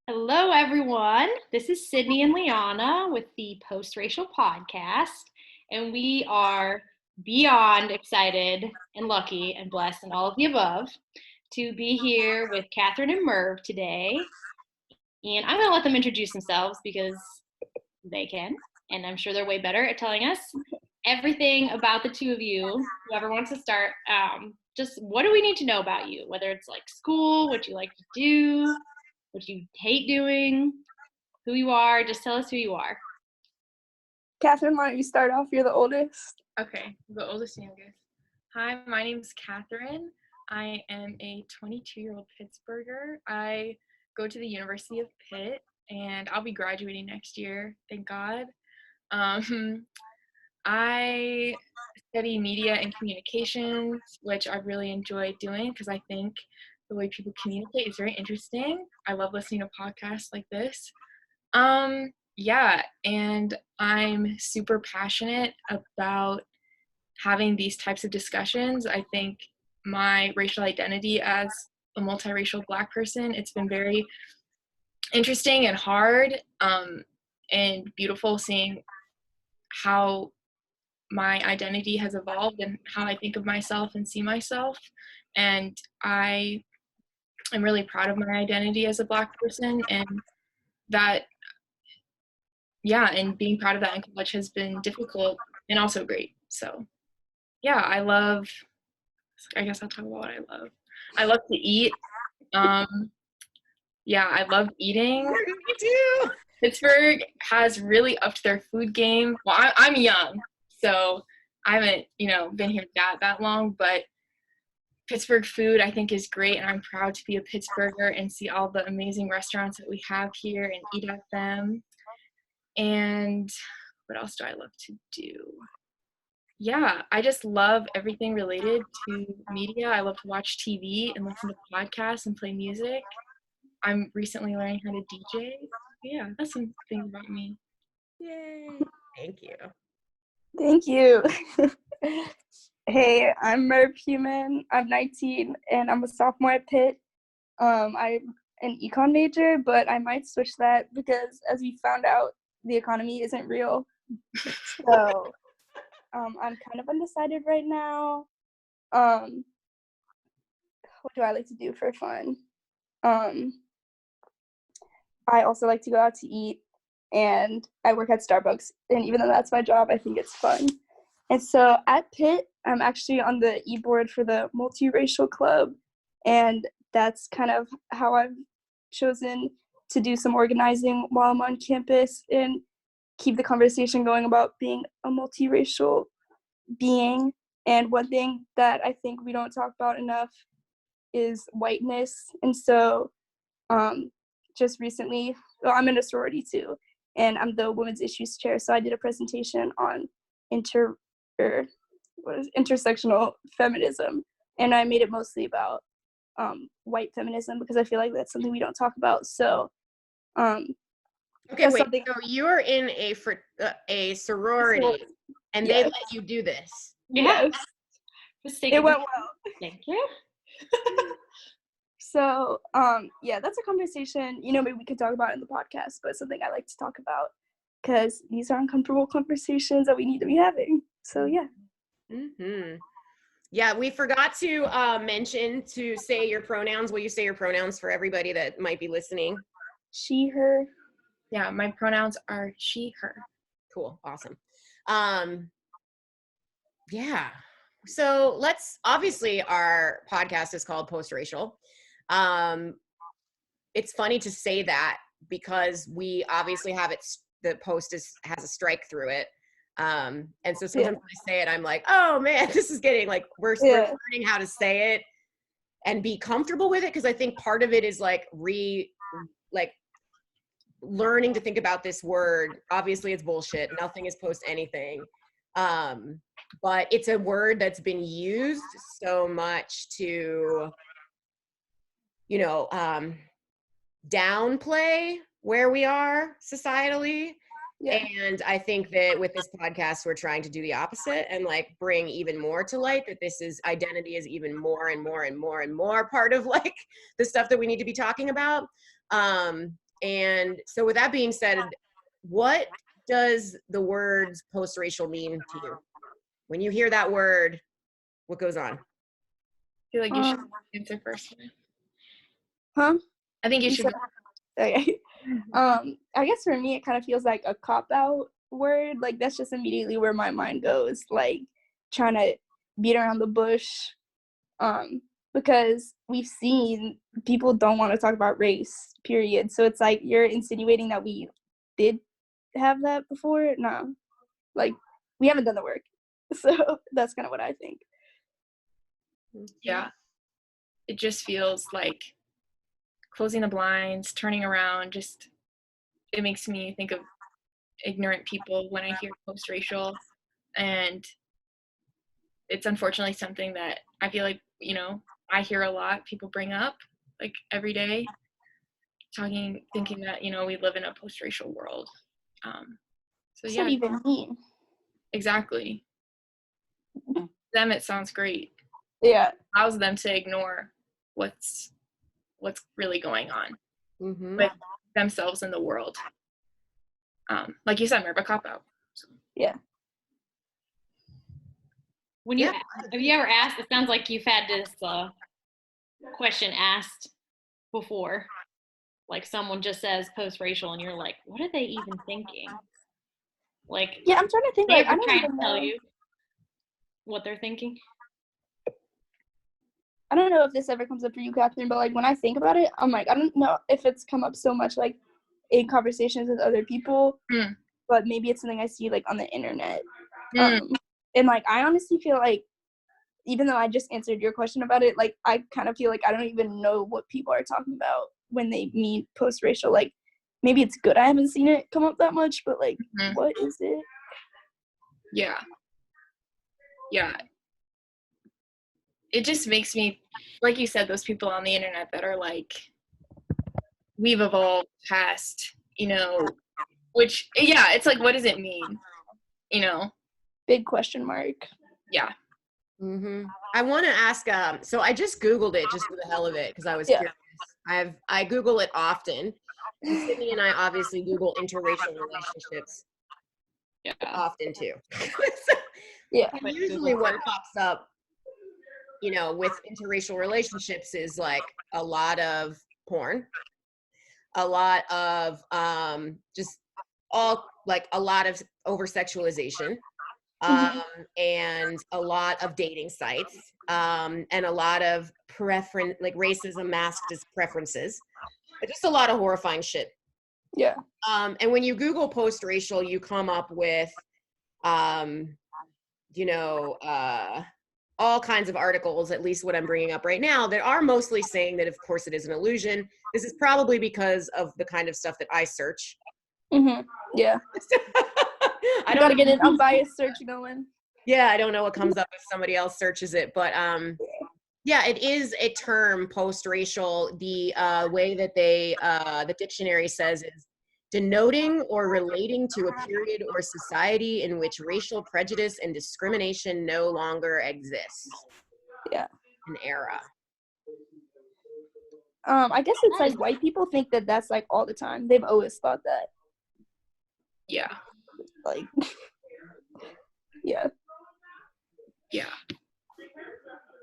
Hello, everyone. This is Sydney and Liana with the Post-Racial Podcast, and we are beyond excited and lucky and blessed and all of the above to be here with Kathryn and Merv today. And I'm going to let them introduce themselves because they can, and I'm sure they're way better at telling us everything about the two of you. Whoever wants to start, just what do we need to know about you? Whether it's like school, what you like to do, what you hate doing, who you are. Just tell us who you are. Kathryn, why don't you start off? You're the oldest. Okay, the oldest and youngest. Hi, my name's Kathryn. I am a 22-year-old Pittsburgher. I go to the University of Pitt, and I'll be graduating next year, thank God. I study media and communications, which I really enjoy doing because I think the way people communicate is very interesting. I love listening to podcasts like this. Yeah, and I'm super passionate about having these types of discussions. I think my racial identity as a multiracial Black person, it's been very interesting and hard and beautiful seeing how my identity has evolved and how I think of myself and see myself. And I am really proud of my identity as a Black person, and that, yeah, and being proud of that in college has been difficult and also great. So yeah, I guess I'll talk about what I love. I love to eat. Yeah, I love eating. Me too. Pittsburgh has really upped their food game. Well, I'm young, so I haven't, been here that long, but Pittsburgh food I think is great, and I'm proud to be a Pittsburgher and see all the amazing restaurants that we have here and eat at them. And what else do I love to do? Yeah, I just love everything related to media. I love to watch TV and listen to podcasts and play music. I'm recently learning how to DJ. Yeah, that's some things about me. Yay. Thank you. Thank you. Hey, I'm Merv Human. I'm 19 and I'm a sophomore at Pitt. I'm an econ major, but I might switch that because as we found out, the economy isn't real. So I'm kind of undecided right now. What do I like to do for fun? I also like to go out to eat, and I work at Starbucks, and even though that's my job, I think it's fun. And so at Pitt, I'm actually on the e-board for the multiracial club, and that's kind of how I've chosen to do some organizing while I'm on campus and keep the conversation going about being a multiracial being. And one thing that I think we don't talk about enough is whiteness. And so just recently, well, I'm in a sorority too, and I'm the women's issues chair. So I did a presentation on intersectional feminism, and I made it mostly about white feminism because I feel like that's something we don't talk about. So, okay, wait. So you're in a sorority, and they let you do this. Yes. It went well. Thank you. So, yeah, that's a conversation, maybe we could talk about in the podcast, but something I like to talk about because these are uncomfortable conversations that we need to be having. So, yeah. Mm-hmm. Yeah, we forgot to mention to say your pronouns. Will you say your pronouns for everybody that might be listening? She, her. Yeah, my pronouns are she, her. Cool. Awesome. Yeah. So obviously our podcast is called Post-Racial. It's funny to say that because we obviously have the post has a strike through it. And so sometimes when I say it, I'm like, oh man, this is getting like, we're learning how to say it and be comfortable with it. Cause I think part of it is like learning to think about this word. Obviously it's bullshit. Nothing is post anything. But it's a word that's been used so much to, downplay where we are societally. Yeah. And I think that with this podcast, we're trying to do the opposite and like bring even more to light that identity is even more and more and more and more part of like the stuff that we need to be talking about. And so with that being said, what does the words post-racial mean to you? When you hear that word, what goes on? I feel like you should answer first. Huh? I think you should. Okay. I guess for me, it kind of feels like a cop-out word. Like, that's just immediately where my mind goes, like, trying to beat around the bush. Because we've seen people don't want to talk about race, period. So it's like you're insinuating that we did have that before. No, like, we haven't done the work. So that's kind of what I think. Yeah, it just feels like closing the blinds, turning around. Just, it makes me think of ignorant people when I hear post-racial, and it's unfortunately something that I feel like, you know, I hear a lot. People bring up like every day, thinking that, you know, we live in a post-racial world. So What does yeah, that even mean? exactly. To them, it sounds great. Yeah. It allows them to ignore what's really going on with themselves in the world. Like you said, Merv, a cop-out. So. Yeah. When you have you ever asked? It sounds like you've had this question asked before. Like someone just says post-racial, and you're like, "What are they even thinking?" Like, yeah, I'm trying to think. they Like, I ever don't try even to tell know. you what they're thinking? I don't know if this ever comes up for you, Kathryn, but like when I think about it, I'm like, I don't know if it's come up so much like in conversations with other people, but maybe it's something I see like on the internet. And like I honestly feel like, even though I just answered your question about it, like I kind of feel like I don't even know what people are talking about when they mean post-racial. Like maybe it's good I haven't seen it come up that much, but like what is it? Yeah. It just makes me, like you said, those people on the internet that are like, we've evolved past, you know, which, yeah, it's like, what does it mean? You know? Big question mark. Yeah. I want to ask, so I just Googled it just for the hell of it because I was curious. I Google it often. And Sydney and I obviously Google interracial relationships often too. And usually what pops up, you know, with interracial relationships is like a lot of porn, a lot of just all like a lot of over sexualization, and a lot of dating sites, and a lot of preference, like racism masked as preferences, but just a lot of horrifying shit. Yeah. And when you Google post-racial, you come up with, you know, all kinds of articles, at least what I'm bringing up right now, that are mostly saying that, of course, it is an illusion. This is probably because of the kind of stuff that I search. Yeah. I gotta get an unbiased search going. Yeah, I don't know what comes up if somebody else searches it, but yeah, it is a term, post-racial. The way that the dictionary says is denoting or relating to a period or society in which racial prejudice and discrimination no longer exists. Yeah. An era. I guess it's like white people think that that's like all the time. They've always thought that. Yeah. Like, yeah. Yeah.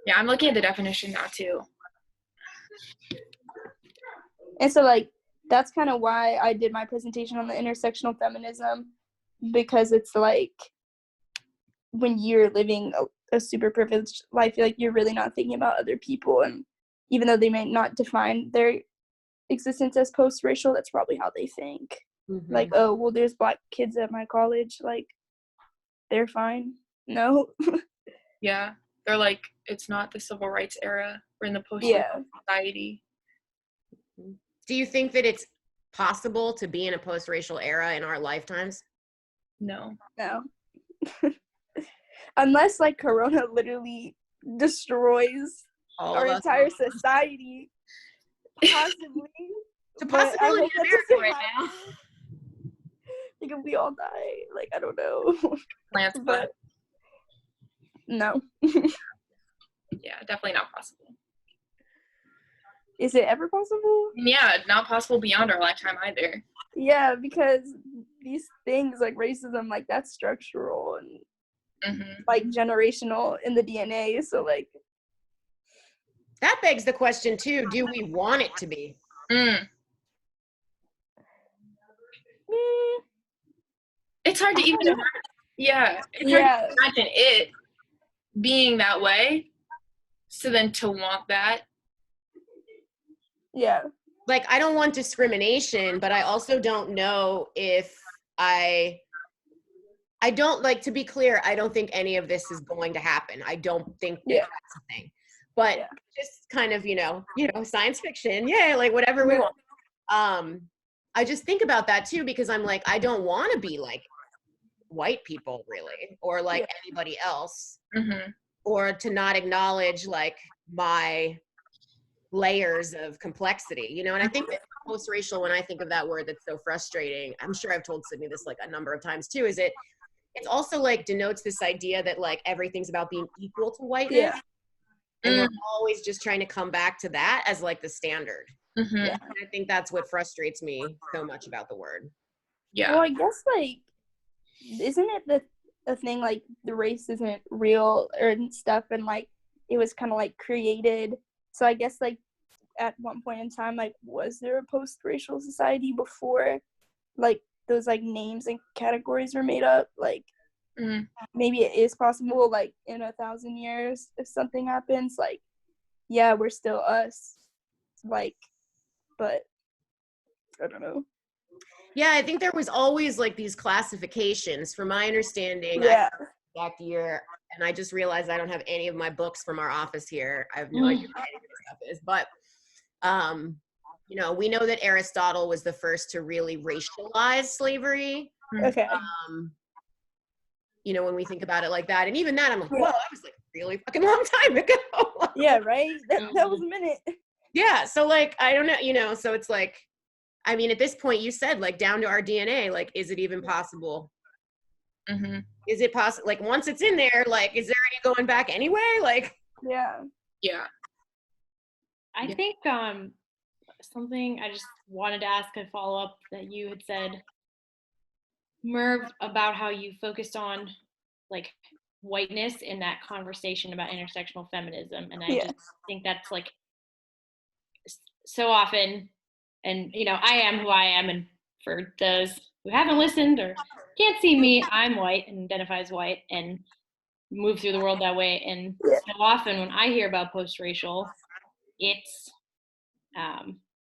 Yeah, I'm looking at the definition now too. And so like that's kind of why I did my presentation on the intersectional feminism, because it's like when you're living a super privileged life, like you're really not thinking about other people, and even though they may not define their existence as post-racial, that's probably how they think. Like, oh, well, there's Black kids at my college, like they're fine. No. Yeah, they're like, it's not the civil rights era. We're in the post society. Do you think that it's possible to be in a post-racial era in our lifetimes? No. Unless like Corona literally destroys our entire society. Possibly. It's a possibility in America right now. Like if we all die, like I don't know. Plants, but no. Yeah, definitely not possible. Is it ever possible? Yeah, not possible beyond our lifetime either. Yeah, because these things like racism, like that's structural and like generational in the DNA. So like that begs the question too, do we want it to be? It's hard to even it's hard to imagine it being that way. So then to want that. Yeah. Like, I don't want discrimination, but I also don't know if I don't, like, to be clear, I don't think any of this is going to happen. I don't think that's a thing. But just kind of, you know, science fiction, like whatever we want. I just think about that too, because I'm like, I don't want to be like white people really, or like anybody else, or to not acknowledge like my layers of complexity, you know. And I think that post-racial, when I think of that word, that's so frustrating. I'm sure I've told Sydney this like a number of times too, is it's also like denotes this idea that like everything's about being equal to whiteness. And we're always just trying to come back to that as like the standard. And I think that's what frustrates me so much about the word. Well, I guess like, isn't it the thing like the race isn't real or stuff, and like it was kind of like created. So I guess like at one point in time, like was there a post-racial society before like those like names and categories were made up? Like maybe it is possible like in 1,000 years if something happens, like we're still us, like, but I don't know. Yeah, I think there was always like these classifications. From my understanding, back year, and I just realized I don't have any of my books from our office here. I have no idea what any of this stuff is, but you know, we know that Aristotle was the first to really racialize slavery. Okay. You know, when we think about it like that, and even that, I'm like, whoa, that was like a really fucking long time ago. Yeah, right. That was a minute. Yeah, so like I don't know, you know, so it's like, I mean, at this point, you said like down to our DNA, like, is it even possible? Is it possible? Like, once it's in there, like, is there any going back anyway? Like, yeah. I think something I just wanted to ask a follow up that you had said, Merv, about how you focused on like whiteness in that conversation about intersectional feminism, and I just think that's like so often. And, you know, I am who I am. And for those who haven't listened or can't see me, I'm white and identify as white and move through the world that way. And so often when I hear about post-racial, it's,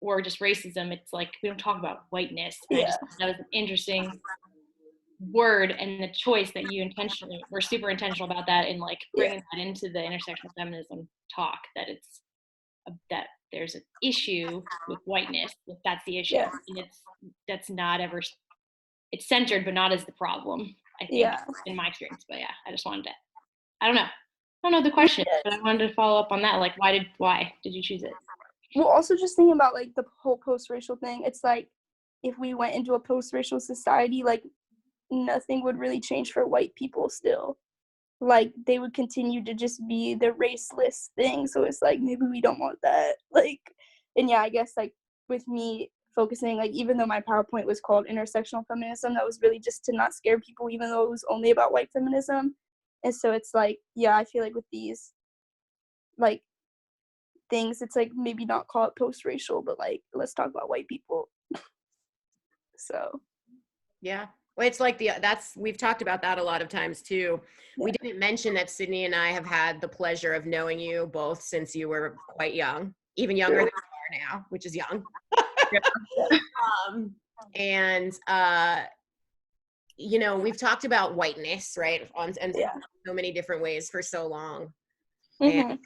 or just racism, it's like, we don't talk about whiteness. And I just thought that was an interesting word, and the choice that you intentionally were super intentional about that, and like bringing that into the intersectional feminism talk, that it's, that there's an issue with whiteness, that's the issue, and that's not ever, it's centered but not as the problem, I think, in my experience. But I just wanted to, I don't know the question, but I wanted to follow up on that, like why did you choose it? Well, also just thinking about like the whole post-racial thing, it's like if we went into a post-racial society, like nothing would really change for white people still. Like they would continue to just be the raceless thing. So it's like, maybe we don't want that. Like, and I guess like with me focusing, like even though my PowerPoint was called intersectional feminism, that was really just to not scare people, even though it was only about white feminism. And so it's like, I feel like with these like things, it's like maybe not call it post-racial, but like let's talk about white people. So well, it's like we've talked about that a lot of times too. We didn't mention that Sydney and I have had the pleasure of knowing you both since you were quite young, even younger than you are now, which is young. And you know, we've talked about whiteness, right, and so many different ways for so long. And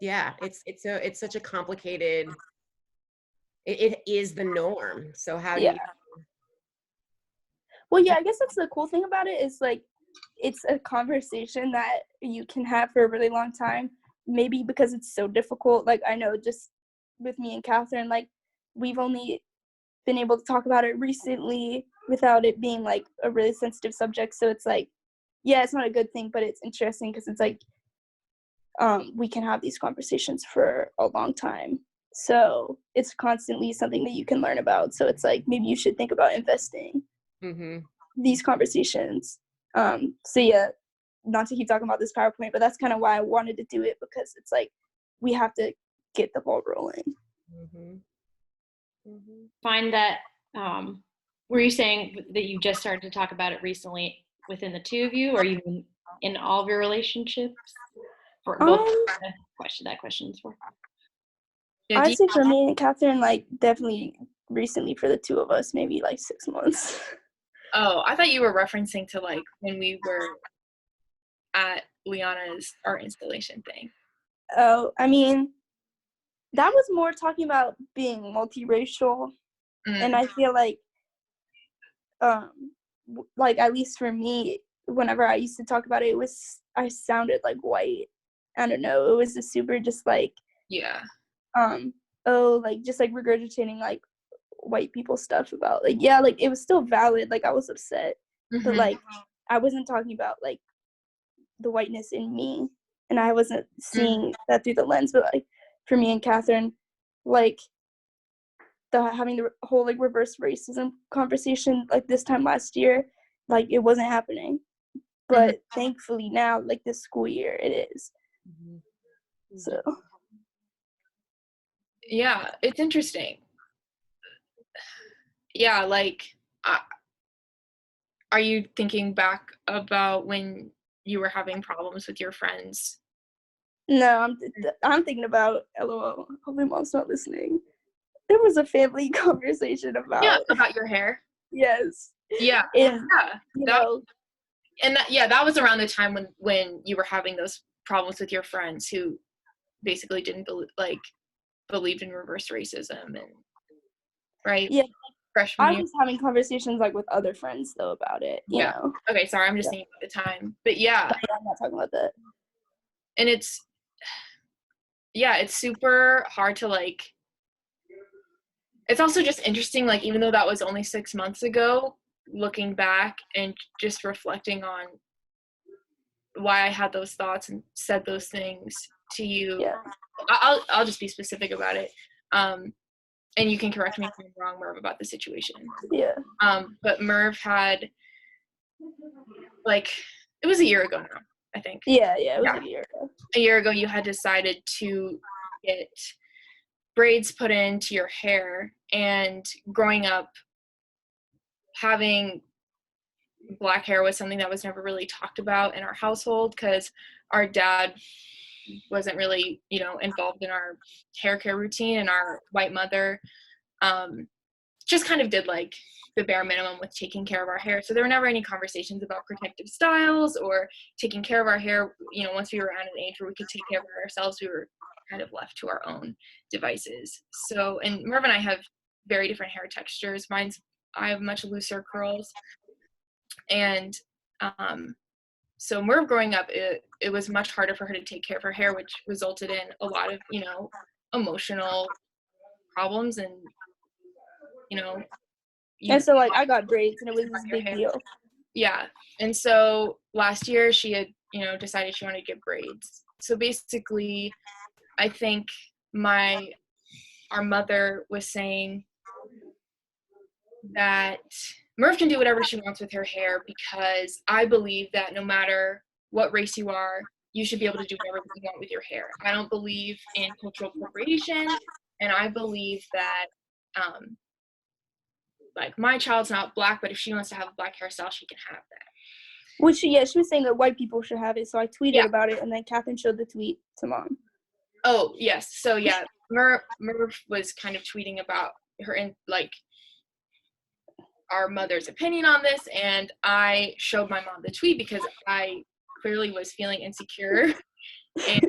it's such a complicated, it is the norm. So how do you? Well, I guess that's the cool thing about it, is like it's a conversation that you can have for a really long time, maybe because it's so difficult. Like I know just with me and Kathryn, like we've only been able to talk about it recently without it being like a really sensitive subject. So it's like, it's not a good thing, but it's interesting because it's like we can have these conversations for a long time. So it's constantly something that you can learn about. So it's like, maybe you should think about investing these conversations. So yeah, not to keep talking about this PowerPoint, but that's kind of why I wanted to do it, because it's like, we have to get the ball rolling. Find that, were you saying that you just started to talk about it recently within the two of you, or even in all of your relationships? For both that question is for. Yeah, I'd say for me and Kathryn, like, definitely recently for the two of us, maybe like 6 months. Oh, I thought you were referencing to like when we were at Liana's art installation thing. Oh, I mean, that was more talking about being multiracial. And I feel like, like, at least for me, whenever I used to talk about it, I sounded like white. I don't know. It was just super just like, like, just like regurgitating like white people stuff about, like, yeah, like, it was still valid. Like, I was upset, but like, I wasn't talking about like the whiteness in me, and I wasn't seeing that through the lens. But like, for me and Kathryn, like, having the whole like reverse racism conversation like this time last year, like, it wasn't happening, but thankfully now, like, this school year, it is. So yeah, it's interesting. Yeah, like, are you thinking back about when you were having problems with your friends? No, I'm thinking about, LOL, hopefully mom's not listening. There was a family conversation about your hair. Yes. Yeah. And, that was around the time when you were having those problems with your friends who basically didn't believed in reverse racism, and right? Yeah. Freshman year. I was having conversations like with other friends though about it. You know? Okay, sorry, I'm just thinking about the time. But I'm not talking about that. And it's super hard to like. It's also just interesting, like, even though that was only 6 months ago, looking back and just reflecting on why I had those thoughts and said those things to you. Yeah. I'll just be specific about it. And you can correct me if I'm wrong, Merv, about the situation. Yeah. But Merv had, like, it was a year ago now, I think. Yeah, it was a year ago. A year ago, you had decided to get braids put into your hair, and growing up, having black hair was something that was never really talked about in our household, because our dad wasn't really, involved in our hair care routine, and our white mother just kind of did like the bare minimum with taking care of our hair. So there were never any conversations about protective styles or taking care of our hair. Once we were at an age where we could take care of it ourselves, we were kind of left to our own devices. So, and Merv and I have very different hair textures. I have much looser curls. And so Merv growing up, it was much harder for her to take care of her hair, which resulted in a lot of, emotional problems, and, and so like I got braids, and it was this big deal. Yeah. And so last year she had, decided she wanted to get braids. So basically, I think our mother was saying that Merv can do whatever she wants with her hair, because I believe that no matter what race you are, you should be able to do whatever you want with your hair. I don't believe in cultural appropriation, and I believe that like, my child's not black, but if she wants to have a black hairstyle, she can have that. Which, she was saying that white people should have it, so I tweeted about it, and then Kathryn showed the tweet to mom. Oh, yes. So, yeah, Merv was kind of tweeting about her, and like, our mother's opinion on this, and I showed my mom the tweet because I clearly was feeling insecure. And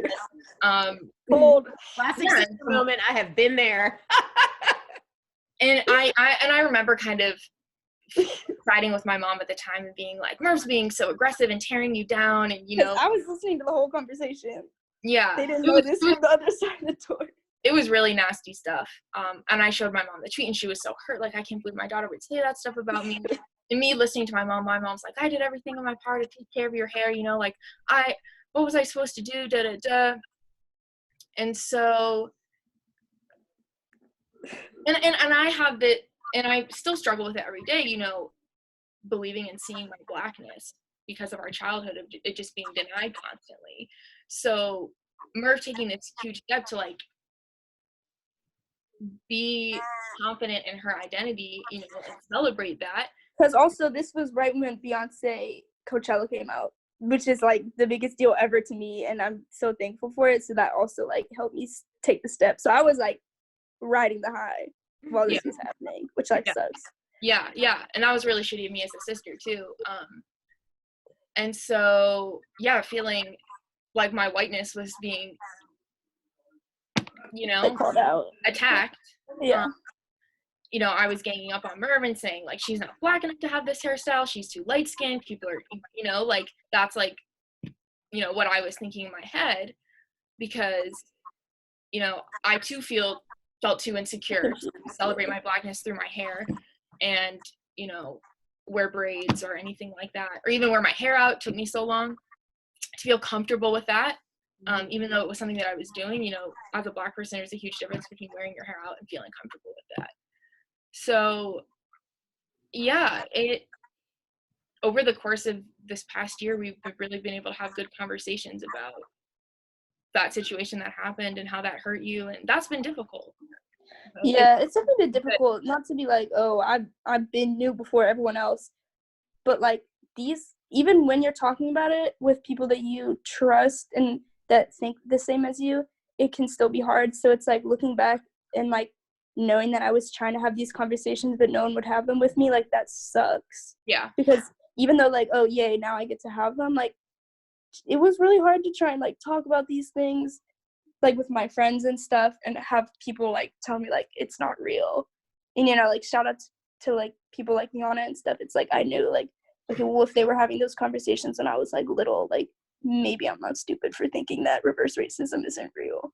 classic sister moment. I have been there. And I remember kind of fighting with my mom at the time and being like, Merv's being so aggressive and tearing you down, and I was listening to the whole conversation. Yeah, they didn't know this from the other side of the door. It was really nasty stuff. And I showed my mom the tweet, and she was so hurt. Like, I can't believe my daughter would say that stuff about me. And me listening to my mom's like, I did everything on my part to take care of your hair. Like, what was I supposed to do, da da da. And so and I have the, and I still struggle with it every day, you know, believing and seeing my blackness because of our childhood of it just being denied constantly. So Merv taking this huge step to like be confident in her identity, you know, and celebrate that. Because also this was right when Beyonce Coachella came out, which is like the biggest deal ever to me, and I'm so thankful for it. So that also like helped me take the step. So I was like riding the high while this was happening, which like sucks. Yeah, and that was really shitty of me as a sister too. And so yeah, feeling like my whiteness was being, you know, like called out, attacked. Yeah. You know, I was ganging up on Merv and saying like she's not black enough to have this hairstyle, she's too light skinned, people are, you know, like that's like, you know, what I was thinking in my head, because, you know, I too felt too insecure to celebrate my blackness through my hair and, you know, wear braids or anything like that, or even wear my hair out. It took me so long to feel comfortable with that. Even though it was something that I was doing, you know, as a black person, there's a huge difference between wearing your hair out and feeling comfortable with that. So yeah, over the course of this past year, we've really been able to have good conversations about that situation that happened and how that hurt you, and that's been difficult. Yeah, it's definitely been difficult not to be like, oh, I've been new before everyone else, but like these, even when you're talking about it with people that you trust and that think the same as you, it can still be hard. So it's like looking back and like knowing that I was trying to have these conversations but no one would have them with me, like that sucks. Yeah, because even though like, oh yay, now I get to have them, like it was really hard to try and like talk about these things like with my friends and stuff and have people like tell me like it's not real. And you know, like shout out to like people like Liana and stuff. It's like I knew like, okay, well if they were having those conversations when I was like little, like maybe I'm not stupid for thinking that reverse racism isn't real.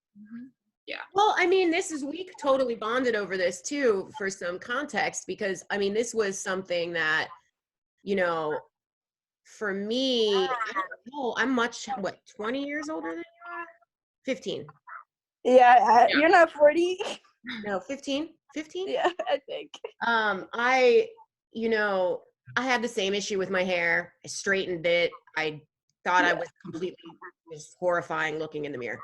Yeah. Well, I mean, we totally bonded over this too, for some context, because I mean, this was something that, you know, for me, I don't know, I'm 20 years older than you are? 15. Yeah. You're not 40. No, 15. Yeah, I think. You know, I had the same issue with my hair. I straightened it. I thought I was completely just horrifying looking in the mirror.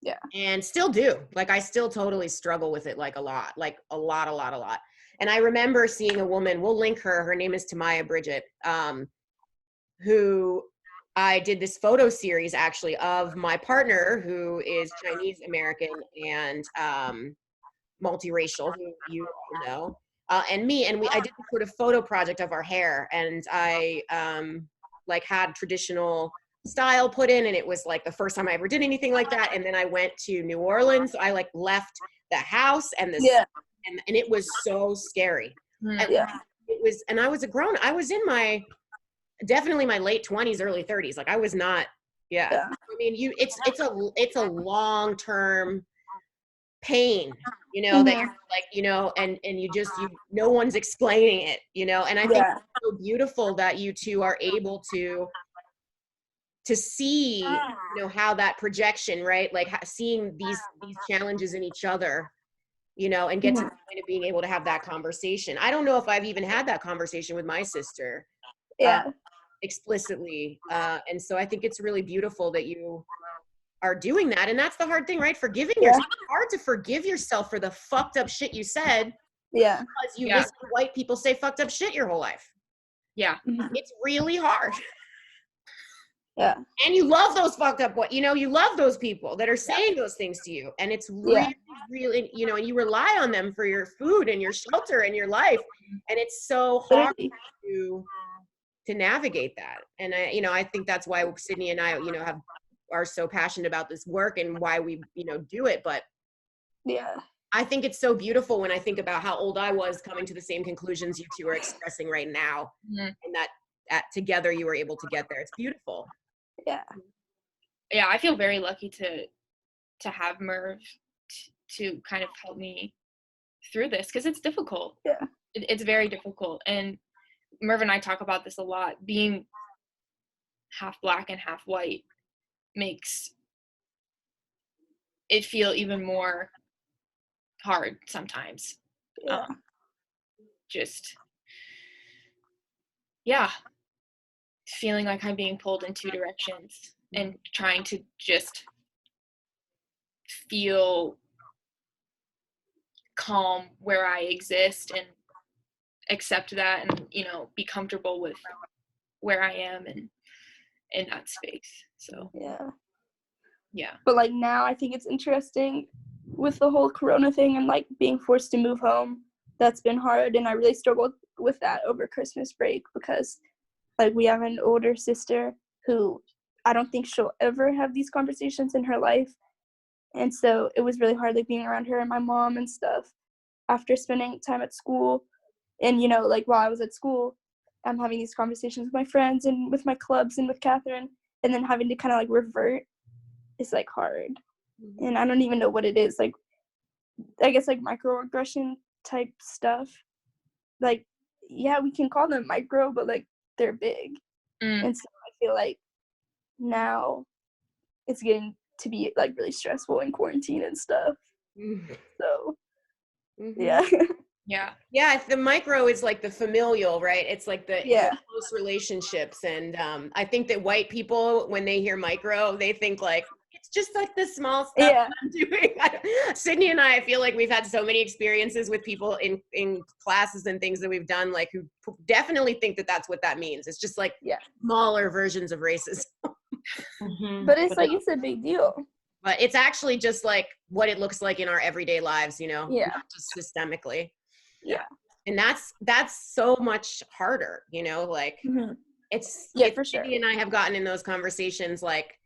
Yeah. And still do. Like, I still totally struggle with it, like a lot. And I remember seeing a woman, we'll link her name is Tamaya Bridget, who I did this photo series actually of my partner, who is Chinese American and multiracial, who you all know, and me, and I did this sort of photo project of our hair, and I like had traditional style put in, and it was like the first time I ever did anything like that. And then I went to New Orleans. So I like left the house and and it was so scary. And it was, and I was in definitely my late 20s, early 30s. Like I was not, I mean, it's a long-term pain, you know, that you're like, you know, and no one's explaining it, you know. And I think it's so beautiful that you two are able to see, you know, how that projection, right? Like seeing these challenges in each other, you know, and get to the point of being able to have that conversation. I don't know if I've even had that conversation with my sister explicitly. And so I think it's really beautiful that you are doing that. And that's the hard thing, right? Forgiving yourself. It's hard to forgive yourself for the fucked up shit you said. Because you listen to white people say fucked up shit your whole life. Yeah. It's really hard. Yeah. And you love those fucked up, you know, you love those people that are saying those things to you. And it's really, really, you know, and you rely on them for your food and your shelter and your life. And it's so hard to navigate that. And I think that's why Sydney and I, you know, are so passionate about this work and why we, you know, do it. But I think it's so beautiful when I think about how old I was coming to the same conclusions you two are expressing right now. And that together you were able to get there. It's beautiful. Yeah, I feel very lucky to have Merv to kind of help me through this, because it's difficult. It's very difficult. And Merv and I talk about this a lot, being half black and half white. makes it feel even more hard sometimes. Yeah. Just feeling like I'm being pulled in two directions and trying to just feel calm where I exist and accept that and, you know, be comfortable with where I am and in that space. So yeah. But like now I think it's interesting with the whole corona thing and like being forced to move home. That's been hard, and I really struggled with that over Christmas break because like we have an older sister who I don't think she'll ever have these conversations in her life. And so it was really hard like being around her and my mom and stuff after spending time at school. And, you know, like while I was at school, I'm having these conversations with my friends and with my clubs and with Kathryn, and then having to kind of like revert is like hard. And I don't even know what it is. Like, I guess like microaggression type stuff. Like, yeah, we can call them micro, but like they're big. And so I feel like now it's getting to be like really stressful in quarantine and stuff. So yeah. Yeah, the micro is like the familial, right? It's like the close relationships. And I think that white people, when they hear micro, they think like it's just like the small stuff that I'm doing. Sydney and I feel like we've had so many experiences with people in classes and things that we've done, like who definitely think that that's what that means. It's just like smaller versions of racism. But it's like, it's a big deal. But it's actually just like what it looks like in our everyday lives, you know, not just systemically. Yeah. And that's so much harder, you know, like it's for sure. Sydney and I have gotten in those conversations like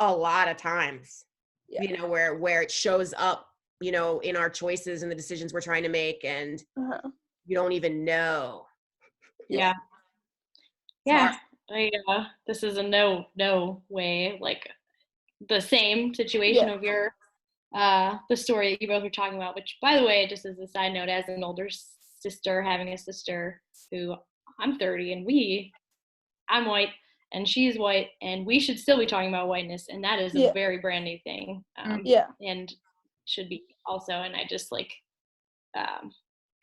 a lot of times, you know, where it shows up, you know, in our choices and the decisions we're trying to make, and you don't even know. Yeah. This is a no way, like the same situation of your the story that you both were talking about, which by the way, just as a side note, as an older sister, having a sister who I'm 30 and I'm white and she's white, and we should still be talking about whiteness, and that is a very brand new thing. And should be also. And I just like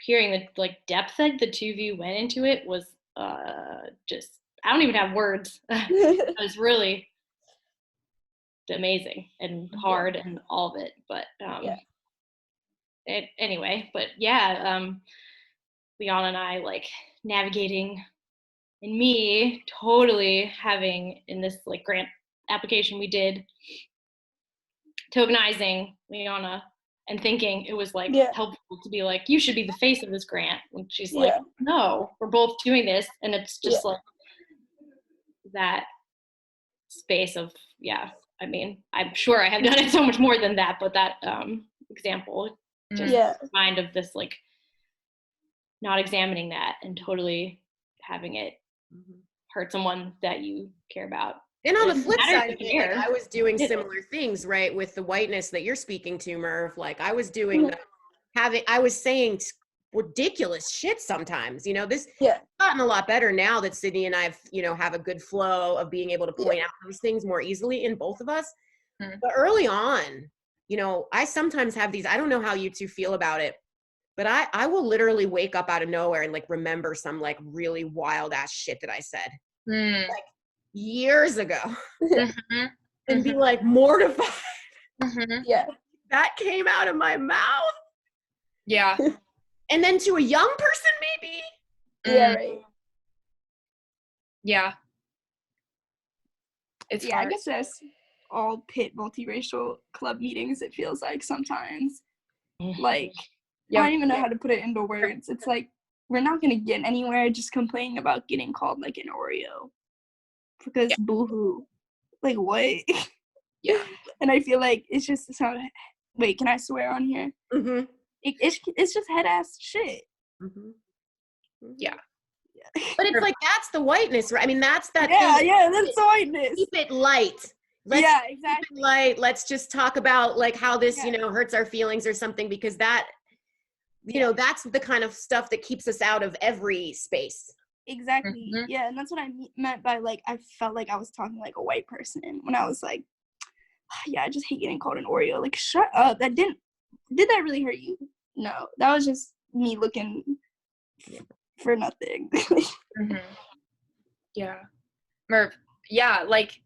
hearing the like depth that the two of you went into it was just, I don't even have words. It was really amazing and hard and all of it. But anyway, but Leon and I like navigating, and me totally having in this like grant application we did, tokenizing Leona and thinking it was like helpful to be like, you should be the face of this grant. And she's like, no, we're both doing this. And it's just like that space of, I mean, I'm sure I have done it so much more than that, but that example just mind of this like not examining that and totally having it hurt someone that you care about. And on the flip side of it, like I was doing similar things, right, with the whiteness that you're speaking to, Merv. Like I was doing I was saying ridiculous shit sometimes, you know. This gotten a lot better now that Sydney and I have, you know, have a good flow of being able to point out those things more easily in both of us. But early on, you know, I sometimes have these, I don't know how you two feel about it, but I will literally wake up out of nowhere and like remember some like really wild ass shit that I said like years ago and be like mortified. That came out of my mouth. And then to a young person, maybe. Right. It's hard. I guess that's all Pitt multiracial club meetings, it feels like sometimes. Like, I don't even know how to put it into words. It's like, we're not going to get anywhere just complaining about getting called like an Oreo. Because boo-hoo. Like, what? And I feel like it's just wait, can I swear on here? It's just head-ass shit. But it's like, that's the whiteness, right? I mean, that's that thing. That's the whiteness. Keep it light. Exactly. Keep it light. Let's just talk about like how this, you know, hurts our feelings or something, because that, you know, that's the kind of stuff that keeps us out of every space. Exactly. And that's what I meant by like, I felt like I was talking like a white person when I was like yeah, I just hate getting called an Oreo. Like, shut up. Did that really hurt you? No, that was just me looking for nothing. Mm-hmm. Yeah. Merv, yeah, like,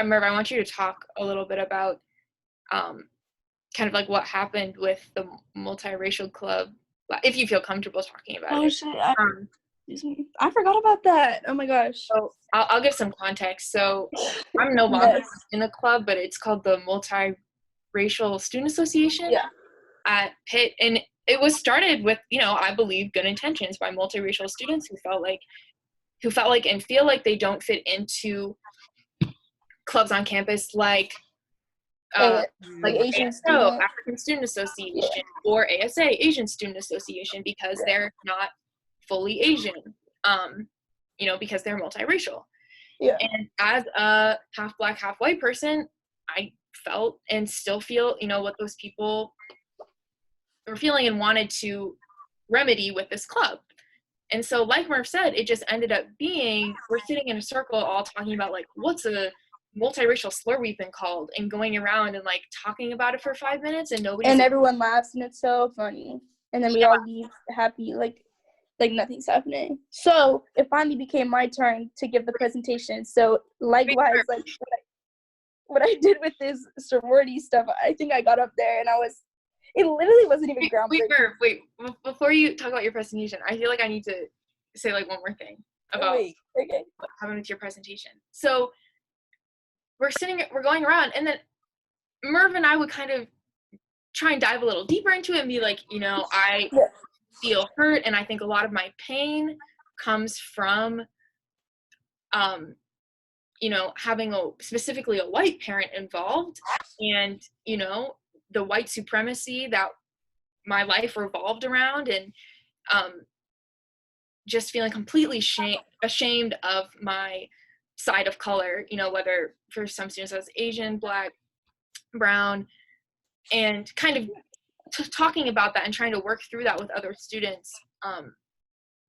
Merv, I want you to talk a little bit about kind of like what happened with the multiracial club, if you feel comfortable talking about Oh, it. shit. Excuse me. I forgot about that. Oh, my gosh. So I'll give some context. So I'm no longer in the club, but it's called the Multiracial Student Association at Pitt. And it was started with, I believe, good intentions by multiracial students who felt like and feel like they don't fit into clubs on campus like Asian ASO, African Student Association, or ASA, Asian Student Association, because they're not fully Asian, because they're multiracial. Yeah. And as a half Black, half white person, I felt and still feel, what those people were feeling and wanted to remedy with this club. And so, like Merv said, it just ended up being, we're sitting in a circle all talking about, like, what's a multiracial slur we've been called, and going around and, like, talking about it for 5 minutes, and everyone laughs, and it's so funny. And then we all leave happy, like nothing's happening. So it finally became my turn to give the presentation. So likewise, like what I did with this sorority stuff, I think I got up there and it literally wasn't even groundbreaking. Wait, before you talk about your presentation, I feel like I need to say like one more thing about what happened with your presentation. So we're going around, and then Merv and I would kind of try and dive a little deeper into it and be like, I feel hurt, and I think a lot of my pain comes from having specifically a white parent involved, and the white supremacy that my life revolved around, and just feeling completely ashamed of my side of color, whether for some students I was Asian, Black, brown, and kind of talking about that and trying to work through that with other students,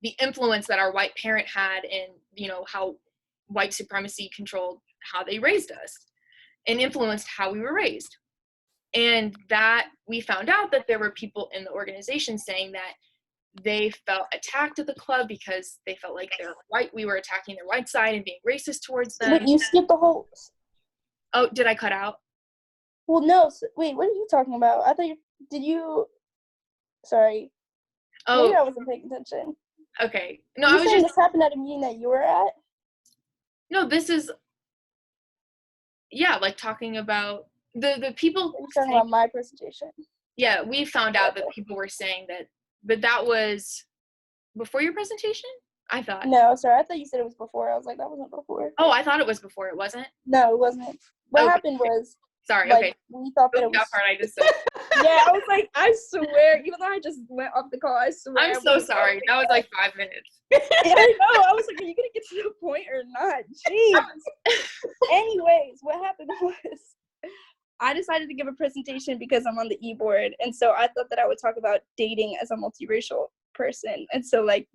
the influence that our white parent had, and how white supremacy controlled how they raised us and influenced how we were raised. And that we found out that there were people in the organization saying that they felt attacked at the club because they felt like they're white. We were attacking their white side and being racist towards them. Wait, you skipped the whole... Oh, did I cut out? Well, no. Wait, what are you talking about? I thought Sorry. Oh. Maybe I wasn't paying attention. Okay. No, I was saying this happened at a meeting that you were at? No, this is... Yeah, like talking about the people... You're talking about my presentation. Yeah, we found out that people were saying that was before your presentation? I thought. No, sorry. I thought you said it was before. I was like, that wasn't before. Oh, I thought it was before. It wasn't? No, it wasn't. What happened was... Sorry, like, okay. We thought that it was... That part I just said. Yeah, I was like, I swear, even though I just went off the call, I swear. I'm so sorry. That was like 5 minutes. Yeah, I know. I was like, are you going to get to the point or not? Jeez. Anyways, what happened was I decided to give a presentation because I'm on the e-board. And so I thought that I would talk about dating as a multiracial person. And so, like,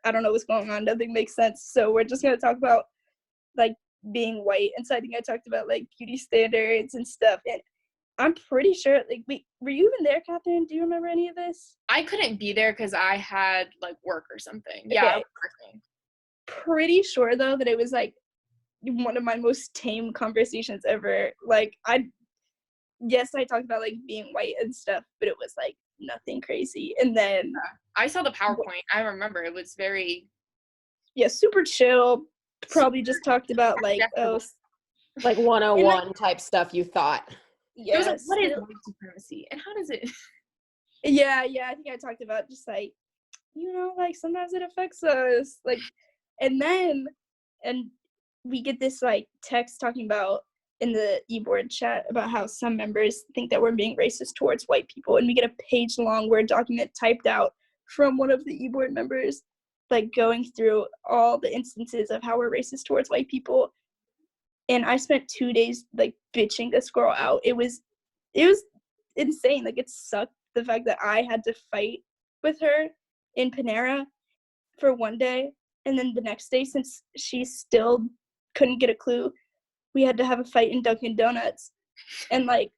I don't know what's going on. Nothing makes sense. So we're just going to talk about, like, being white. And so I think I talked about, like, beauty standards and stuff. And I'm pretty sure, like, were you even there, Kathryn? Do you remember any of this? I couldn't be there because I had, like, work or something. Okay. Yeah, I was working. Pretty sure, though, that it was, like, one of my most tame conversations ever. Like, I talked about, like, being white and stuff, but it was, like, nothing crazy. And then... I saw the PowerPoint. I remember. It was very... Yeah, super chill. Probably just talked about, like, like 101 type stuff, you thought. Yeah. It was like, what is white supremacy? And how does it... Yeah, I think I talked about just, like, like, sometimes it affects us. Like, and we get this, like, text talking about in the e-board chat about how some members think that we're being racist towards white people. And we get a page-long Word document typed out from one of the e-board members, like, going through all the instances of how we're racist towards white people. And I spent 2 days, like, bitching this girl out. It was insane. Like, it sucked the fact that I had to fight with her in Panera for one day. And then the next day, since she still couldn't get a clue, we had to have a fight in Dunkin' Donuts And like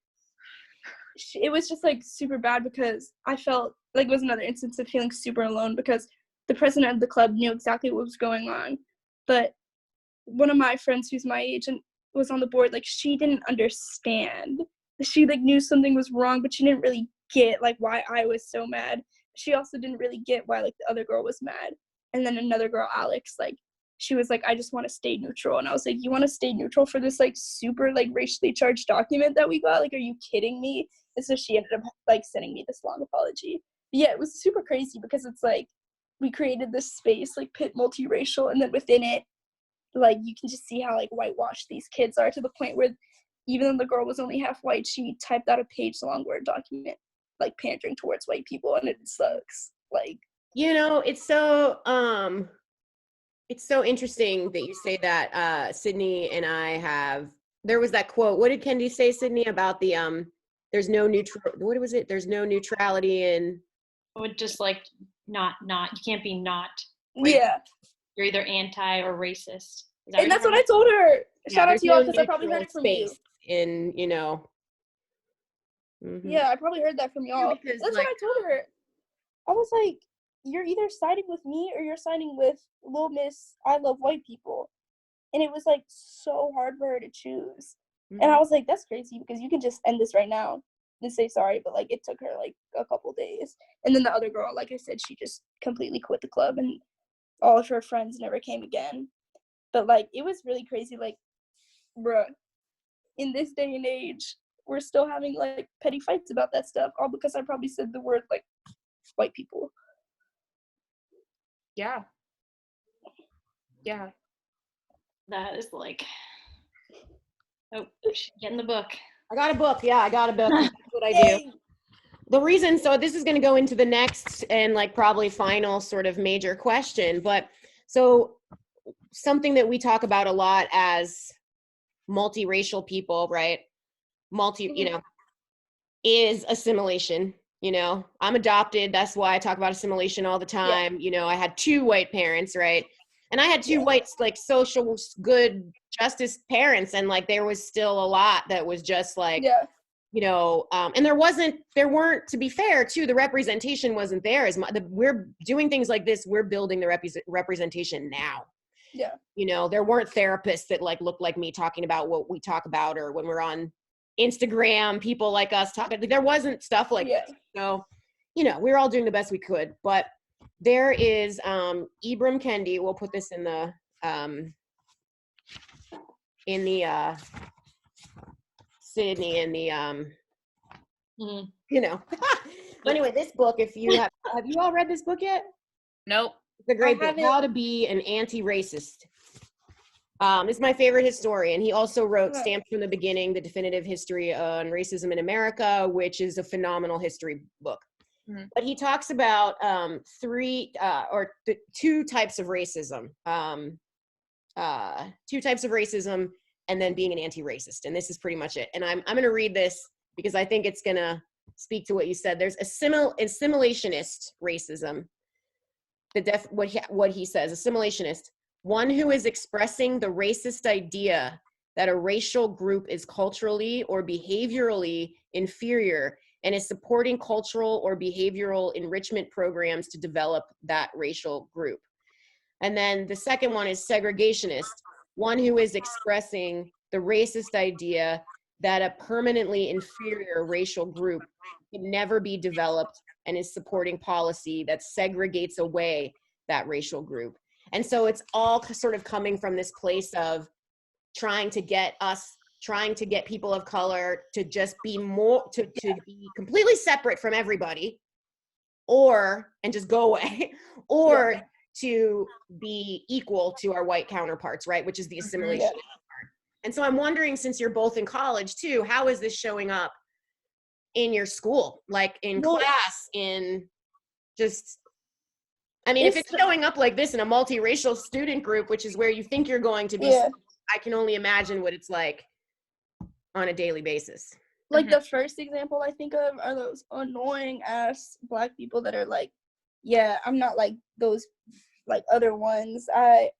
it was just like super bad because I felt like it was another instance of feeling super alone because the president of the club knew exactly what was going on, but one of my friends who's my age and was on the board, like she didn't understand. She like knew something was wrong, but she didn't really get like why I was so mad. She also didn't really get why like the other girl was mad. And then another girl, Alex, like she was like, I just want to stay neutral. And I was like, you want to stay neutral for this like super like racially charged document that we got? Like, are you kidding me? And so she ended up like sending me this long apology. But yeah, it was super crazy because it's like we created this space like Pitt multiracial, and then within it, like you can just see how like whitewashed these kids are to the point where even though the girl was only half white, she typed out a page-long Word document like pandering towards white people, and it sucks. Like, you know, it's so interesting that you say that. Sydney and I have, there was that quote, what did Kendi say, Sydney, about the there's no what was it, there's no neutrality in, would just like not you can't be not, yeah, you're either anti or racist. and that's what I told her. Shout out to y'all because I probably heard it from you. In, you know. Yeah, I probably heard that from y'all. Because, that's like, what I told her. I was like, you're either siding with me or you're siding with Lil Miss I Love White People. And it was like so hard for her to choose. And I was like, that's crazy because you can just end this right now and say sorry. But like it took her like a couple days. And then the other girl, like I said, she just completely quit the club and all of her friends never came again. But like it was really crazy. Like, bruh, in this day and age, we're still having like petty fights about that stuff, all because I probably said the word like white people. Yeah. Yeah. That is like, oh, get in the book. I got a book. Yeah, I got a book. That's what I do. The reason, so this is going to go into the next and like probably final sort of major question, but so something that we talk about a lot as multiracial people, right? You know, is assimilation. You know, I'm adopted. That's why I talk about assimilation all the time. Yeah. You know, I had 2 white parents, right? And I had 2 white, like social good justice parents. And like, there was still a lot that was just like, you know, and there weren't, to be fair too, the representation wasn't there as much. We're doing things like this. We're building the representation now. Yeah. You know, there weren't therapists that like looked like me talking about what we talk about, or when we're on Instagram, people like us talking, there wasn't stuff like that. So, you know, we're all doing the best we could, but there is, Ibram Kendi, we'll put this in the Sydney, in the, you know, but anyway, this book, if you have you all read this book yet? Nope. It's a great book, How to Be an Anti-Racist. It's my favorite historian. He also wrote Stamped from the Beginning, The Definitive History on Racism in America, which is a phenomenal history book. But he talks about 2 types of racism. 2 types of racism, and then being an anti-racist. And this is pretty much it. And I'm going to read this because I think it's going to speak to what you said. There's assimilationist racism. What he says, assimilationist, one who is expressing the racist idea that a racial group is culturally or behaviorally inferior and is supporting cultural or behavioral enrichment programs to develop that racial group. And then the second one is segregationist, one who is expressing the racist idea that a permanently inferior racial group can never be developed and is supporting policy that segregates away that racial group. And so it's all sort of coming from this place of trying to get people of color to just be more, to be completely separate from everybody, and just go away, or to be equal to our white counterparts, right? Which is the assimilation part. And so I'm wondering, since you're both in college too, how is this showing up in your school, like in class, in just, I mean, if it's showing up like this in a multiracial student group, which is where you think you're going to be, I can only imagine what it's like on a daily basis. Like the first example I think of are those annoying ass Black people that are like, yeah, I'm not like those like other ones. I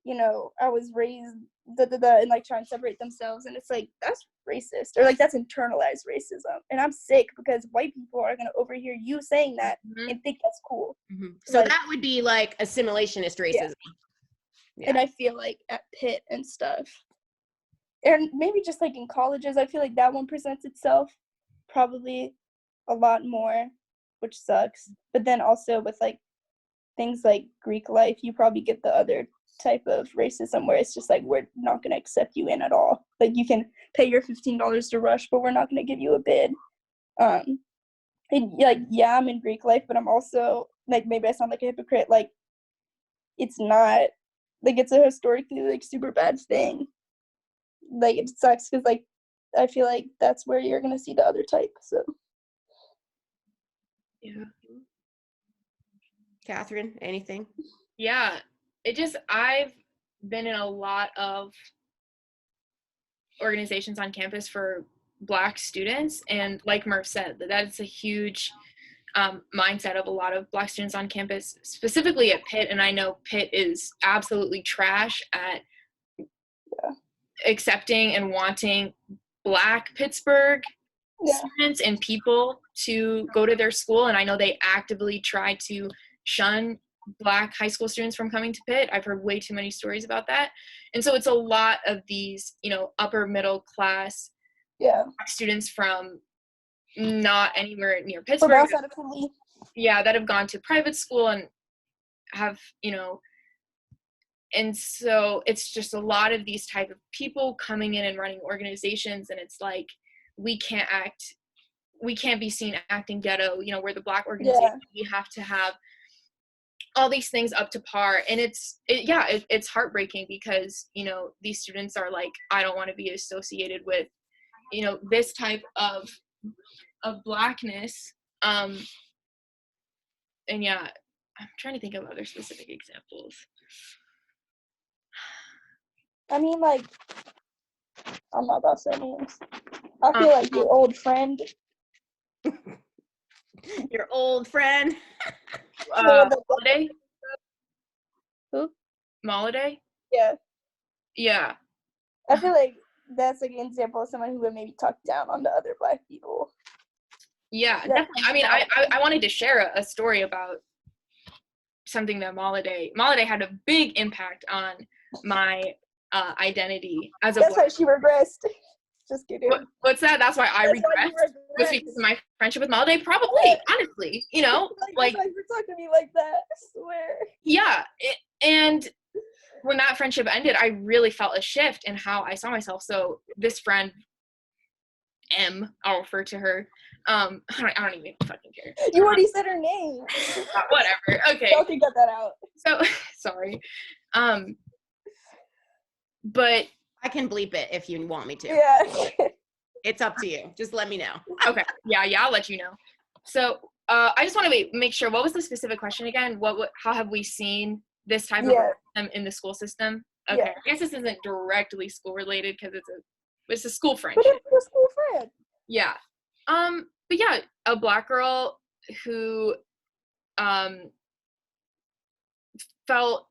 was raised and like try and separate themselves, and it's like, that's racist, or like that's internalized racism, and I'm sick because white people are gonna overhear you saying that and think that's cool. So like, that would be like assimilationist racism. Yeah. And I feel like at Pitt and stuff, and maybe just like in colleges, I feel like that one presents itself probably a lot more, which sucks. But then also with like things like Greek life, you probably get the other type of racism where it's just like, we're not going to accept you in at all. Like, you can pay your $15 to rush, but we're not going to give you a bid. And like, yeah, I'm in Greek life, but I'm also like, maybe I sound like a hypocrite. Like, it's not like, it's a historically like super bad thing. Like, it sucks because like I feel like that's where you're going to see the other type. So Yeah. Kathryn, anything? Yeah, I've been in a lot of organizations on campus for Black students, and like Merv said, that's a huge mindset of a lot of Black students on campus, specifically at Pitt. And I know Pitt is absolutely trash at accepting and wanting Black Pittsburgh students and people to go to their school, and I know they actively try to shun Black high school students from coming to Pitt. I've heard way too many stories about that. And so it's a lot of these, upper middle class students from not anywhere near Pittsburgh. That have gone to private school and have, and so it's just a lot of these type of people coming in and running organizations, and it's like, we can't be seen acting ghetto, we're the Black organization. We have to have all these things up to par. And it's heartbreaking because, these students are like, I don't want to be associated with, this type of Blackness. And yeah, I'm trying to think of other specific examples. I mean, like, I'm not about to say names. I feel like your old friend. Your old friend. Holiday? Who? Moliday? Yeah. Yeah. I feel like that's like an example of someone who would maybe talk down on the other Black people. Yeah, definitely. I mean, I wanted to share a story about something that Moliday had a big impact on my identity as a That's Black. why she regressed. Just kidding. What's that? That's why I regressed? Was because of my friendship with Moliday? Probably, honestly. Like you're talking to me like that, I swear. Yeah, and when that friendship ended, I really felt a shift in how I saw myself. So this friend, M, I'll refer to her. I don't even fucking care. You already said her name. Whatever. Okay. Y'all can cut that out. So sorry. But I can bleep it if you want me to. Yeah. It's up to you. Just let me know. Okay. Yeah, I'll let you know. So I just want to make sure, what was the specific question again? How have we seen this type of system in the school system? Okay. Yeah. I guess this isn't directly school related because it's a school friendship. But it's a school friend. Yeah. But yeah, a Black girl who felt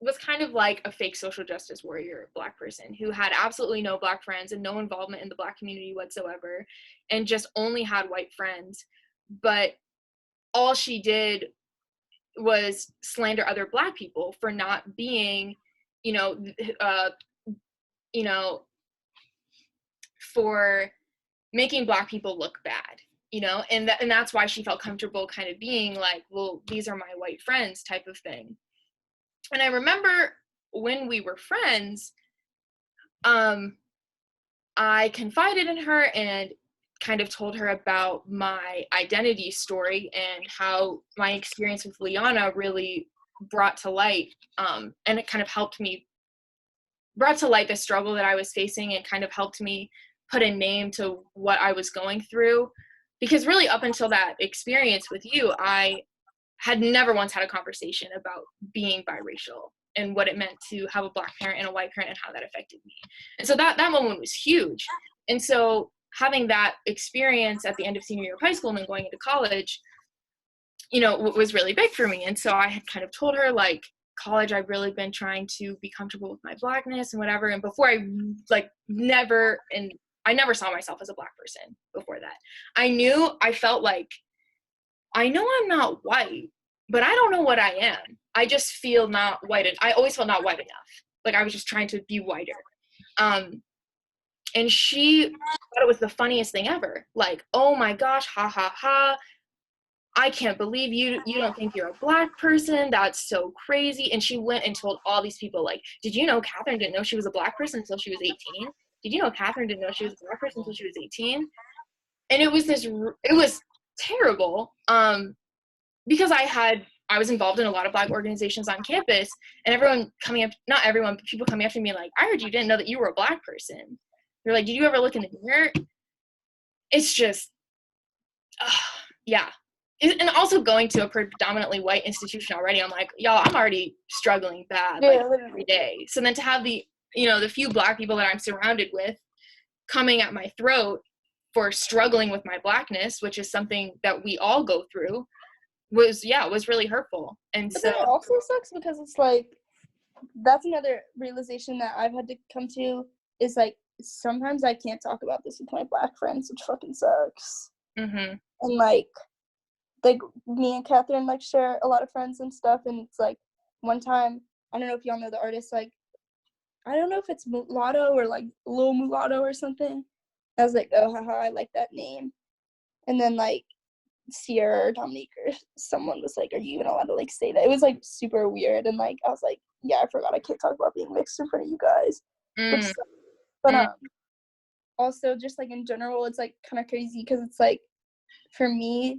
was kind of like a fake social justice warrior Black person who had absolutely no Black friends and no involvement in the Black community whatsoever, and just only had white friends. But all she did was slander other Black people for not being, for making Black people look bad, and that's why she felt comfortable kind of being like, well, these are my white friends type of thing. And I remember when we were friends, I confided in her and kind of told her about my identity story and how my experience with Liana really brought to light, and it kind of brought to light the struggle that I was facing and kind of helped me put a name to what I was going through. Because really up until that experience with you, I had never once had a conversation about being biracial and what it meant to have a Black parent and a white parent and how that affected me. And so that moment was huge. And so having that experience at the end of senior year of high school and then going into college, was really big for me. And so I had kind of told her, like, college, I've really been trying to be comfortable with my blackness and whatever. And before I never saw myself as a Black person before that. I felt like, I know I'm not white, but I don't know what I am. I just feel not white. And I always felt not white enough. Like I was just trying to be whiter. And she thought it was the funniest thing ever. Like, oh my gosh, ha ha ha. I can't believe you don't think you're a Black person. That's so crazy. And she went and told all these people, like, did you know Kathryn didn't know she was a Black person until she was 18? Did you know Kathryn didn't know she was a Black person until she was 18? And it was terrible. Because I was involved in a lot of Black organizations on campus, and not everyone, but people coming up to me like, I heard you didn't know that you were a Black person. They're like, did you ever look in the mirror? It's just, yeah. And also going to a predominantly white institution already, I'm like, y'all, I'm already struggling bad every day. So then to have the few Black people that I'm surrounded with coming at my throat for struggling with my Blackness, which is something that we all go through, was really hurtful. And but so it also sucks because it's like, that's another realization that I've had to come to, is like, sometimes I can't talk about this with my Black friends, which fucking sucks. Mm-hmm. And like me and Kathryn like share a lot of friends and stuff, and it's like one time, I don't know if y'all know the artist, like I don't know if it's Mulatto or like Lil Mulatto or something. I was like, oh haha, I like that name. And then like Sierra or Dominique or someone was like, are you even allowed to like say that? It was like super weird, and like I was like, yeah, I forgot I can't talk about being mixed in front of you guys. But also just like in general, it's like kind of crazy because it's like, for me,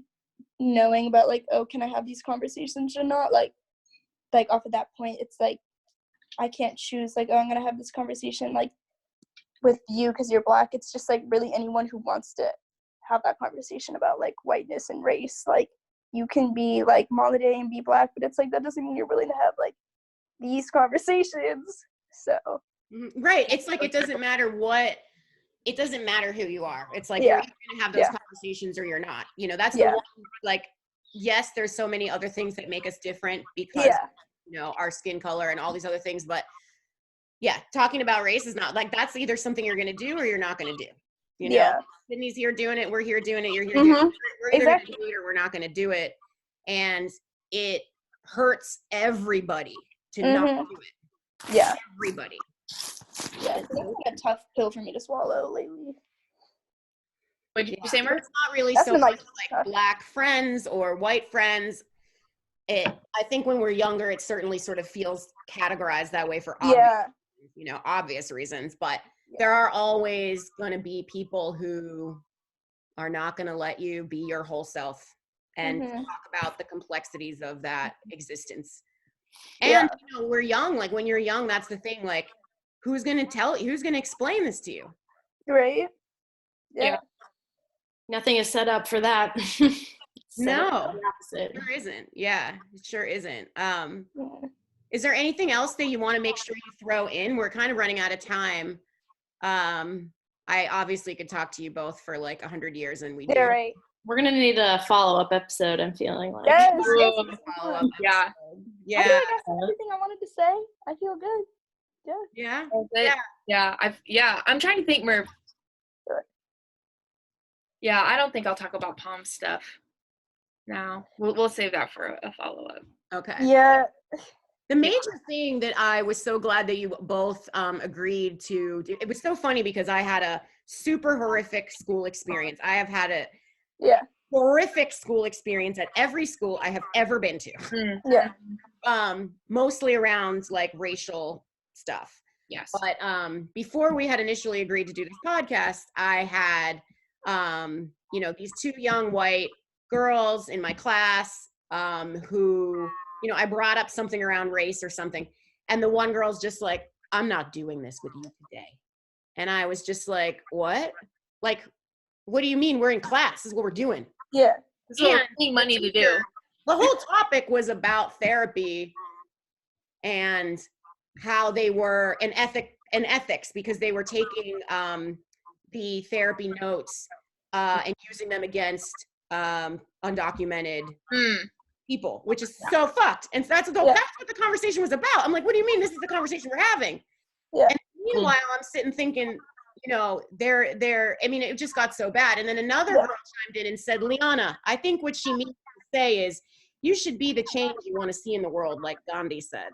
knowing about like, oh, can I have these conversations or not, like off of that point, it's like I can't choose like, oh, I'm gonna have this conversation like with you because you're Black. It's just like really anyone who wants to have that conversation about like whiteness and race. Like you can be like Molliday and be Black, but it's like that doesn't mean you're willing to have like these conversations. So right, it's like it doesn't matter who you are. It's like yeah. You're either gonna have those conversations or you're not. That's the one, like, yes, there's so many other things that make us different because our skin color and all these other things, but talking about race is not like, that's either something you're gonna do or you're not gonna do. Sydney's here doing it, we're here doing it, you're here doing it. We're either gonna do it or we're not gonna do it. And it hurts everybody to not do it. Yeah. Everybody. Yeah, it's like a tough pill for me to swallow lately. What did you say, Merv? It's not really so much like Black friends or white friends. I think when we're younger, it certainly sort of feels categorized that way for obvious reasons. But there are always going to be people who are not going to let you be your whole self and talk about the complexities of that existence. And we're young. Like when you're young, that's the thing. Like, who's going to explain this to you? Right. Yeah. Nothing is set up for that. No, it sure isn't. Yeah, it sure isn't. Is there anything else that you want to make sure you throw in? We're kind of running out of time. I obviously could talk to you both for like 100 years, and we do. Right. We're gonna need a follow-up episode. I'm feeling like. Yes. Follow-up episode. I feel like I said everything I wanted to say. I feel good. Yeah. I'm trying to think, Merv. Yeah, I don't think I'll talk about Palm stuff now. We'll save that for a follow-up. Okay. Yeah. The major thing that I was so glad that you both agreed to do, it was so funny because I had a super horrific school experience. I have had a horrific school experience at every school I have ever been to. Yeah. Mostly around like racial stuff. Yes. But before we had initially agreed to do this podcast, I had these two young white girls in my class who, I brought up something around race or something. And the one girl's just like, I'm not doing this with you today. And I was just like, what? Like, what do you mean? We're in class. This is what we're doing. Yeah. This is what we need money to do. The whole topic was about therapy and how they were and ethics because they were taking the therapy notes and using them against undocumented people, which is so fucked. And so that's what the conversation was about. I'm like, what do you mean this is the conversation we're having? Yeah. And meanwhile, I'm sitting thinking, you know, I mean, it just got so bad. And then another girl chimed in and said, Liana, I think what she means to say is you should be the change you want to see in the world, like Gandhi said.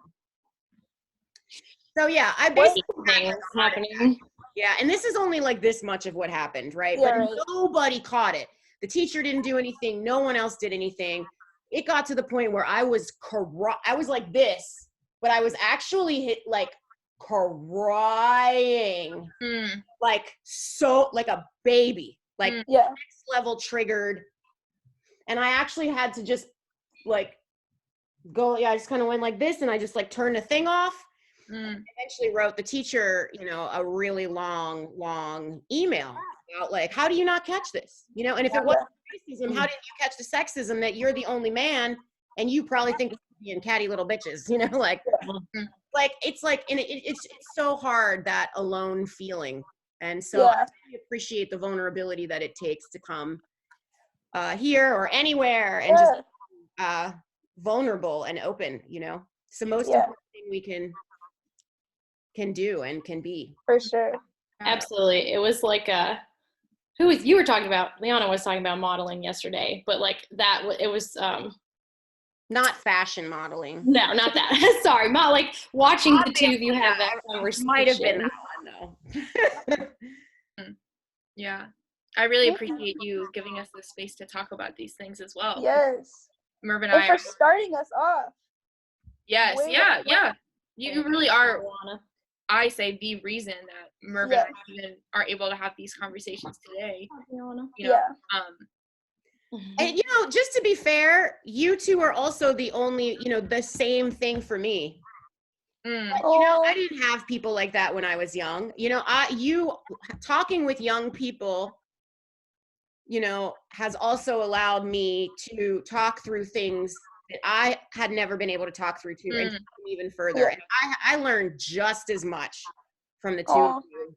So yeah, I basically happening. Yeah, and this is only like this much of what happened, right? Yeah, but nobody caught it. The teacher didn't do anything. No one else did anything. It got to the point where I was like this, but I was actually crying, like a baby, like next level triggered. And I actually had to just like go. Yeah, I just kind of went like this, and I just like turned the thing off. Eventually wrote the teacher, you know, a really long email about like, how do you not catch this? You know, and if it wasn't racism, how did you catch the sexism that you're the only man and you probably think it's being catty little bitches, you know, like it's like, and it's so hard, that alone feeling. And so I really appreciate the vulnerability that it takes to come here or anywhere and just vulnerable and open, you know. It's the most important thing we can do and can be. For sure. Absolutely. It was like you were talking about, Liana was talking about modeling yesterday, but like it was not fashion modeling. No, not that. Sorry, like watching the two of you have that conversation. Might have been that one though. Yeah. I really appreciate you giving us the space to talk about these things as well. Yes. Merv and for starting us off. Yes, yeah. You really are, I say, the reason that Merv and I even are able to have these conversations today. You know, and you know, just to be fair, you two are also the only, you know, the same thing for me. But, you know, I didn't have people like that when I was young. You know, talking with young people, you know, has also allowed me to talk through things that I had never been able to talk through to and even further. And I learned just as much from the two of you,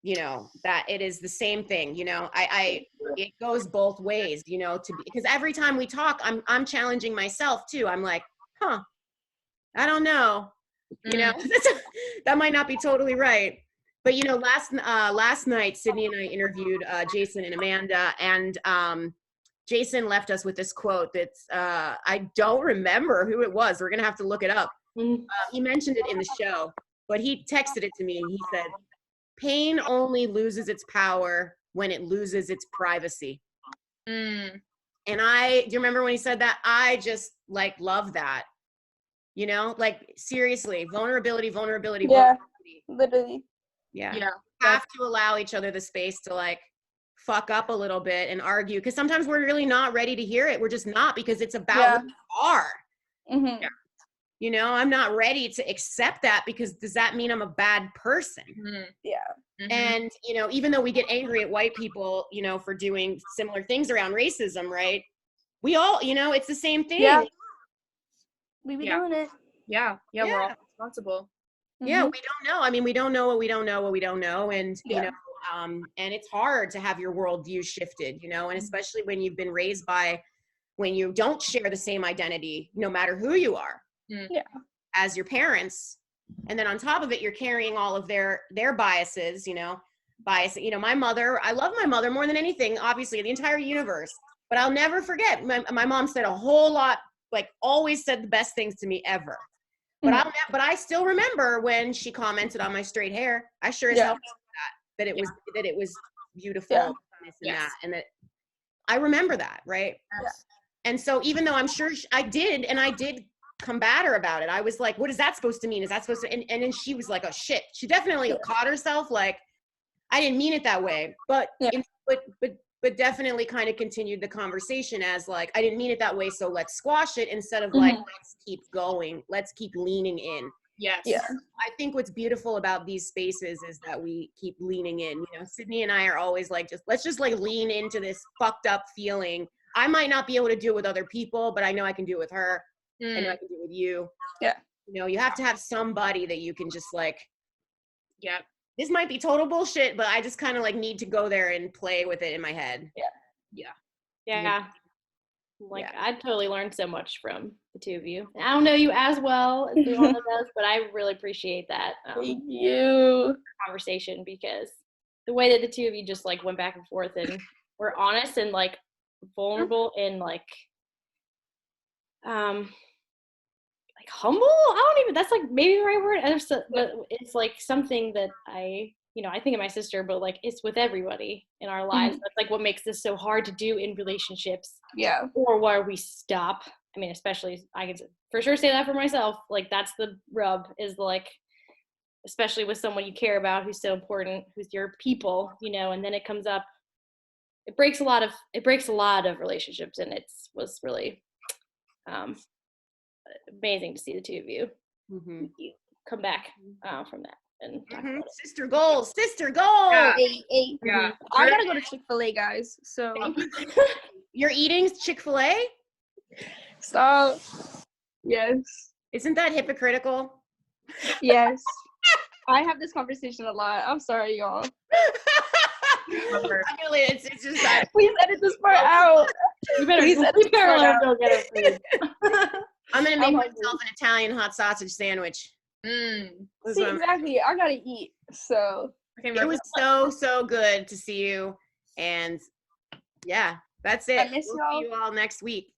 you know, that it is the same thing, you know, it goes both ways, you know, because every time we talk, I'm challenging myself too. I'm like, I don't know, you know, that might not be totally right. But, you know, last night, Sydney and I interviewed Jason and Amanda, and Jason left us with this quote that's, I don't remember who it was. We're going to have to look it up. He mentioned it in the show, but he texted it to me, and he said, pain only loses its power when it loses its privacy. And do you remember when he said that? I just like love that, you know, like seriously, vulnerability. Literally. Yeah. Have to allow each other the space to like fuck up a little bit and argue, because sometimes we're really not ready to hear it. We're just not, because it's about who we are. You know, I'm not ready to accept that, because does that mean I'm a bad person? And, you know, even though we get angry at white people, you know, for doing similar things around racism, right? We all, you know, it's the same thing. We be doing it. We're all responsible. We don't know. I mean, we don't know what we don't know what we don't know. And, you know, and it's hard to have your worldview shifted, you know, and especially when you've been raised when you don't share the same identity, no matter who you are, as your parents. And then on top of it, you're carrying all of their biases, you know, my mother, I love my mother more than anything, obviously, the entire universe, but I'll never forget. My mom said a whole lot, like always said the best things to me ever. But I still remember when she commented on my straight hair. I sure as hell that it was beautiful, and that I remember that, right? And so even though I'm sure I did combat her about it, I was like, what is that supposed to mean? Is that supposed to, and then she was like, oh shit. She definitely caught herself, like, I didn't mean it that way, but definitely kind of continued the conversation as like, I didn't mean it that way, so let's squash it, instead of like, let's keep going, let's keep leaning in. I think what's beautiful about these spaces is that we keep leaning in. You know, Sydney and I are always like, let's just like lean into this fucked up feeling. I might not be able to do it with other people, but I know I can do it with her. I know I can do it with you. You know, you have to have somebody that you can just like, this might be total bullshit, but I just kind of like need to go there and play with it in my head. Like, Yeah. I totally learned so much from the two of you. I don't know you as well as Luana does, but I really appreciate that Thank you. conversation, because the way that the two of you just like went back and forth and were honest and like vulnerable and like humble. I don't even, that's like maybe the right word. But it's like something that I think of my sister, but like it's with everybody in our lives. That's like what makes this so hard to do in relationships. Yeah. Or where we stop. I mean, especially I can for sure say that for myself. Like that's the rub, is like, especially with someone you care about who's so important, who's your people, and then it comes up. It breaks a lot of relationships, and was really amazing to see the two of you come back from that and talk about it. Sister goals. Yeah. Hey. Yeah. I gotta go to Chick-fil-A, guys. So You're eating Chick-fil-A? stop. Yes. Isn't that hypocritical? Yes. I have this conversation a lot. I'm sorry, y'all. It's just that. Please edit this part out. You better let her go get her food. I'm gonna make myself an Italian hot sausage sandwich. See, exactly. I gotta eat. So it was so good to see you, and yeah, that's it. I miss We'll y'all. see you all next week.